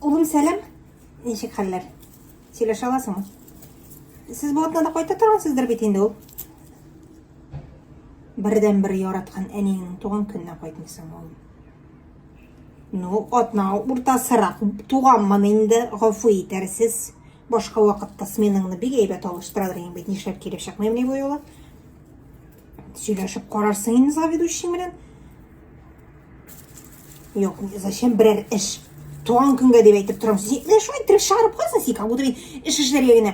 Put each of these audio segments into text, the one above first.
Улым, сәлем. Нешек хәлләр? Сөйләшә аласыңмы? Сез бу атнада кайта торгансыздыр бит инде ул. Бердән-бер яраткан әнинең туган көненә кайтмыйсың ул. Ну, атна уртасырак туганмын инде, гафу итәрсез. Башка вакытта сменаңны бик әйбәт алыштыралар инде бит, нишләп килеп чыкмыйм ни бу юлы? Сөйләшеп карарсың инде заведующий белән. Юк, зачем берәр эш? Туган көнгә дип әйтеп торам. Син шулай итеп чыгарып куйсың син, как будто мин эш эшләргә генә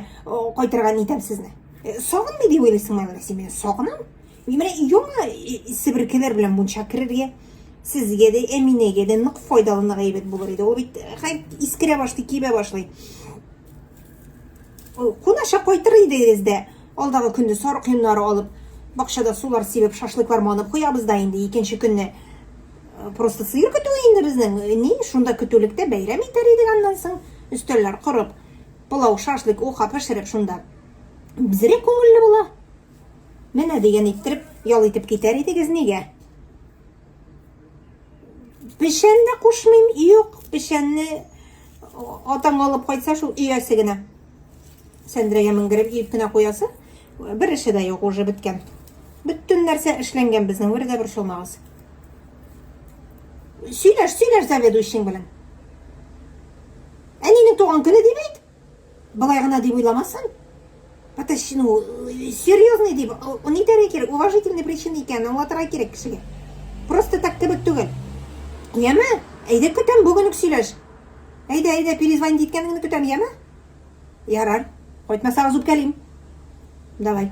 кайтырга нитәм сезне. Сагынмый дип уйлыйсыңмы әллә син мине? Сагынам. Менә яңа себеркеләр белән мунча керергә, сезгә дә, Әминәгә дә нык файдалыны гайбәт булыр иде. Ул бит искерә башлый, кибә башлый. Кунаша кайтыр идегез дә, алдагы көндә сары кыймнары алып, бакчада сулар сибеп, шашлыклар манып куябыз да инде. Икенче көнне просто сыйыр көтүе инде безнең. Ни, шунда көтүлектә бәйрәм итәр идек аннан соң. Өстәлләр корып, пылау, шашлык, уха пешереп шунда. Безрәк күңелле була. Менә дигән иттереп, ял итеп китәр идегез нигә? Пешәнне кушмыйм, юк, пешәнне атаң алып кайтса шул өясе генә. Сәндрәгә менгереп иеп кенә куясы. Бер эше дә юк, уже беткән. Бөтен нәрсә эшләнгән безнең, бер дә бер шулмагыз. Сөйләш заведующий белән. Әнинең туган көне дип әйт. Былай гына дип уйламасын. Потащи, ну, серьезный дип, нитәргә кирәк, уважительный причина икәнен аңлатырга кирәк кешегә. Просто так кебек түгел. Яме, әйдә көтәм, бүген үк сөйләш. Әйдә, перезвонить иткәнеңне көтәм, яме? Ярар. Кайтмасагыз үпкәлим. Давай.